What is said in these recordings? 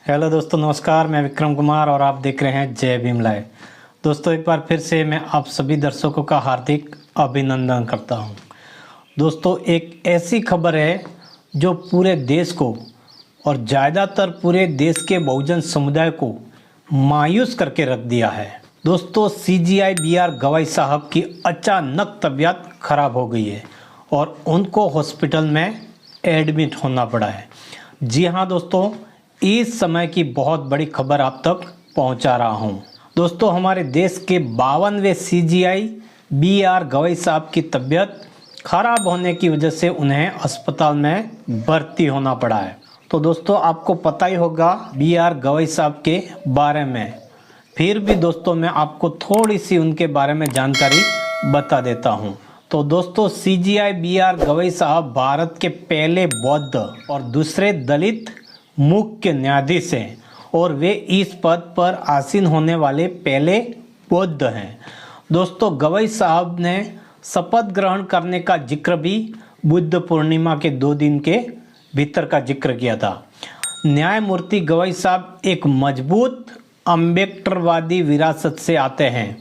Hello दोस्तों, नमस्कार। मैं विक्रम कुमार और आप देख रहे हैं जय भीम लाइव। दोस्तों, एक बार फिर से मैं आप सभी दर्शकों का हार्दिक अभिनंदन करता हूं। दोस्तों, एक ऐसी खबर है जो पूरे देश को और ज़्यादातर पूरे देश के बहुजन समुदाय को मायूस करके रख दिया है। दोस्तों, सीजीआई बीआर गवई साहब की अचानक तबीयत खराब हो गई है और उनको हॉस्पिटल में एडमिट होना पड़ा है। जी हाँ दोस्तों, इस समय की बहुत बड़ी खबर आप तक पहुंचा रहा हूं। दोस्तों, हमारे देश के 52वें सीजीआई बीआर गवई साहब की तबीयत खराब होने की वजह से उन्हें अस्पताल में भर्ती होना पड़ा है। तो दोस्तों, आपको पता ही होगा बीआर गवई साहब के बारे में। फिर भी दोस्तों, मैं आपको थोड़ी सी उनके बारे में जानकारी बता देता हूं। तो दोस्तों, सीजीआई बीआर गवई साहब भारत के पहले बौद्ध और दूसरे दलित मुख्य न्यायाधीश हैं और वे इस पद पर आसीन होने वाले पहले बौद्ध हैं। दोस्तों, गवई साहब ने शपथ ग्रहण करने का जिक्र भी बुद्ध पूर्णिमा के 2 दिन के भीतर का जिक्र किया था। न्यायमूर्ति गवई साहब एक मजबूत अम्बेडकरवादी विरासत से आते हैं।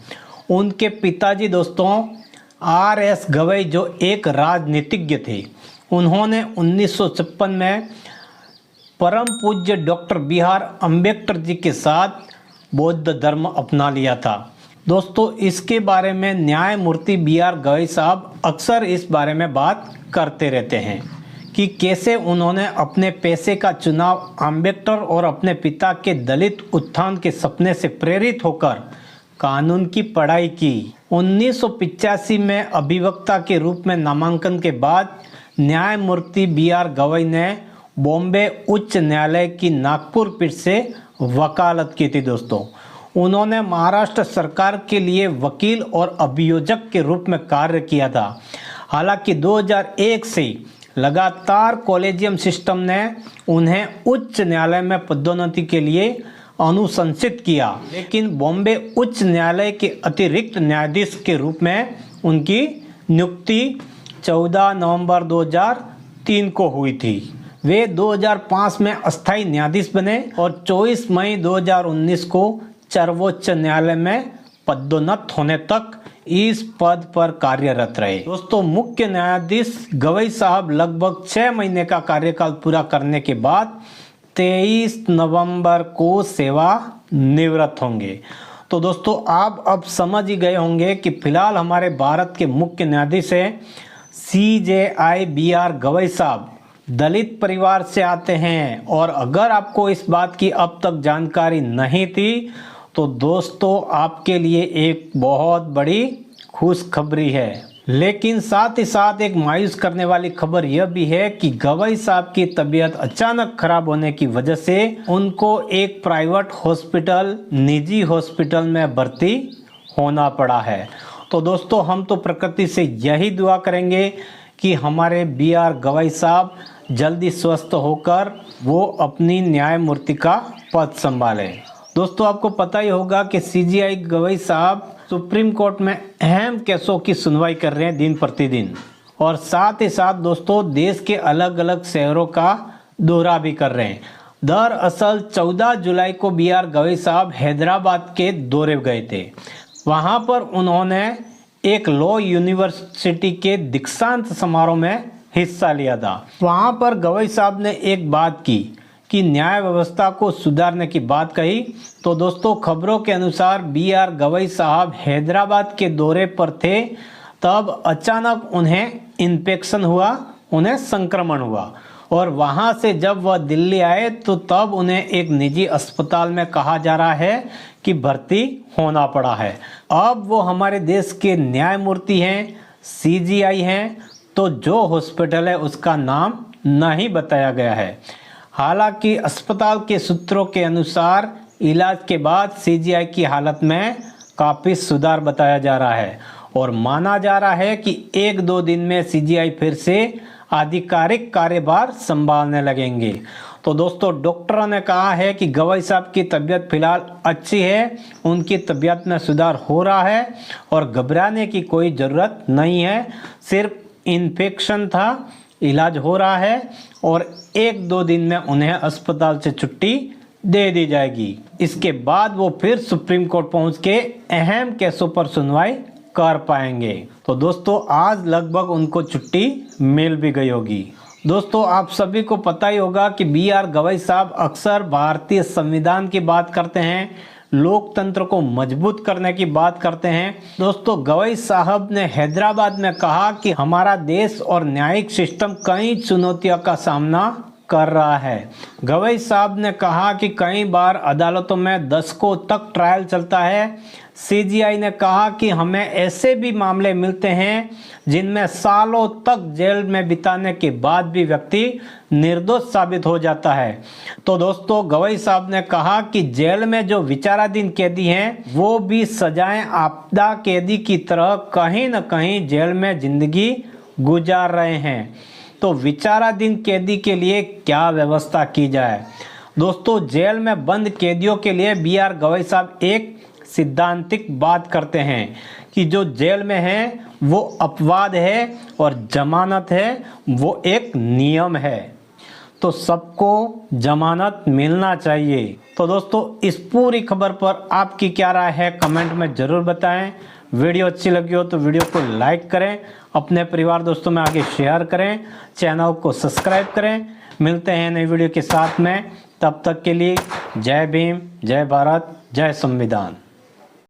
उनके पिताजी दोस्तों आर.एस. गवई जो एक राजनीतिज्ञ थे, उन्होंने 1956 में परम पूज्य doctor B are Ambedkar ji के साथ बौद्ध धर्म अपना लिया था। दोस्तों, इसके बारे में न्यायमूर्ति बी आर गवई साहब अक्सर इस बारे में बात करते रहते हैं कि कैसे उन्होंने अपने पेशे का चुनाव अम्बेडकर और अपने पिता के दलित उत्थान के सपने से प्रेरित होकर कानून की पढ़ाई की। 1985 में अभिवक्ता के रूप में नामांकन के बाद न्यायमूर्ति बी आर गवई ने बॉम्बे उच्च न्यायालय की नागपुर पीठ से वकालत की थी। दोस्तों, उन्होंने महाराष्ट्र सरकार के लिए वकील और अभियोजक के रूप में कार्य किया था। हालांकि 2001 से लगातार कॉलेजियम सिस्टम ने उन्हें उच्च न्यायालय में पदोन्नति के लिए अनुशंसित किया, लेकिन बॉम्बे उच्च न्यायालय के अतिरिक्त न्यायाधीश के रूप में उनकी नियुक्ति 14 नवंबर 2003 को हुई थी। वे 2005 में अस्थायी न्यायाधीश बने और 24 मई 2019 को सर्वोच्च न्यायालय में पदोन्नत होने तक इस पद पर कार्यरत रहे। दोस्तों, मुख्य न्यायाधीश गवई साहब लगभग 6 महीने का कार्यकाल पूरा करने के बाद 23 नवंबर को सेवा निवृत्त होंगे। तो दोस्तों, आप अब समझ ही गए होंगे कि फिलहाल हमारे भारत के मुख्य न्यायाधीश हैं सीजेआई बीआर गवई साहब दलित परिवार से आते हैं। और अगर आपको इस बात की अब तक जानकारी नहीं थी तो दोस्तों, आपके लिए एक बहुत बड़ी खुशखबरी है। लेकिन साथ ही साथ एक मायूस करने वाली खबर यह भी है कि गवई साहब की तबीयत अचानक खराब होने की वजह से उनको एक प्राइवेट हॉस्पिटल, निजी हॉस्पिटल में भर्ती होना पड़ा है। तो दोस्तों, हम तो प्रकृति से यही दुआ करेंगे कि हमारे बी आर गवई साहब जल्दी स्वस्थ होकर वो अपनी न्यायमूर्ति का पद संभालें। दोस्तों, आपको पता ही होगा कि सीजीआई गवई साहब सुप्रीम कोर्ट में अहम केसों की सुनवाई कर रहे हैं दिन प्रतिदिन, और साथ ही साथ दोस्तों देश के अलग अलग शहरों का दौरा भी कर रहे हैं। दरअसल 14 जुलाई को बी आर गवई साहब हैदराबाद के दौरे गए थे। वहाँ पर उन्होंने एक लॉ यूनिवर्सिटी के दीक्षांत समारोह में हिस्सा लिया था। वहाँ पर गवई साहब ने एक बात की कि न्याय व्यवस्था को सुधारने की बात कही। तो दोस्तों, खबरों के अनुसार बी आर गवई साहब हैदराबाद के दौरे पर थे, तब अचानक उन्हें इन्फेक्शन हुआ, उन्हें संक्रमण हुआ, और वहाँ से जब वह दिल्ली आए तो तब उन्हें एक निजी अस्पताल में कहा जा रहा है कि भर्ती होना पड़ा है। अब वो हमारे देश के न्यायमूर्ति हैं, सीजीआई हैं, तो जो हॉस्पिटल है उसका नाम नहीं बताया गया है। हालांकि अस्पताल के सूत्रों के अनुसार इलाज के बाद सीजीआई की हालत में काफ़ी सुधार बताया जा रहा है और माना जा रहा है कि 1-2 दिन में सीजीआई फिर से आधिकारिक कार्यभार संभालने लगेंगे। तो दोस्तों, डॉक्टरों ने कहा है कि गवई साहब की तबीयत फिलहाल अच्छी है, उनकी तबीयत में सुधार हो रहा है और घबराने की कोई ज़रूरत नहीं है। सिर्फ इन्फेक्शन था, इलाज हो रहा है और 1-2 दिन में उन्हें अस्पताल से छुट्टी दे दी जाएगी। इसके बाद वो फिर सुप्रीम कोर्ट पहुंच के अहम केसों पर सुनवाई कर पाएंगे। तो दोस्तों आज लगभग उनको छुट्टी मिल भी गई होगी। दोस्तों आप सभी को पता ही होगा कि बी.आर. गवई साहब अक्सर भारतीय संविधान की बात करते हैं, लोकतंत्र को मजबूत करने की बात करते हैं। दोस्तों गवई साहब ने हैदराबाद में कहा कि हमारा देश और न्यायिक सिस्टम कई चुनौतियों का सामना कर रहा है। गवई साहब ने कहा कि कई बार अदालतों में दशकों तक ट्रायल चलता है। सीजीआई ने कहा कि हमें ऐसे भी मामले मिलते हैं जिनमें सालों तक जेल में बिताने के बाद भी व्यक्ति निर्दोष साबित हो जाता है। तो दोस्तों गवई साहब ने कहा कि जेल में जो विचाराधीन कैदी हैं वो भी सजाएं आपदा कैदी की तरह कहीं न कहीं जेल में जिंदगी गुजार रहे हैं। तो विचाराधीन कैदी के लिए क्या व्यवस्था की जाए? दोस्तों जेल में बंद कैदियों के लिए बी.आर. गवई साहब एक सिद्धांतिक बात करते हैं कि जो जेल में है वो अपवाद है और जमानत है वो एक नियम है। तो सबको जमानत मिलना चाहिए। तो दोस्तों इस पूरी खबर पर आपकी क्या राय है कमेंट में ज़रूर बताएं। वीडियो अच्छी लगी हो तो वीडियो को लाइक करें, अपने परिवार दोस्तों में आगे शेयर करें, चैनल को सब्सक्राइब करें। मिलते हैं नई वीडियो के साथ में, तब तक के लिए जय भीम, जय भारत, जय संविधान।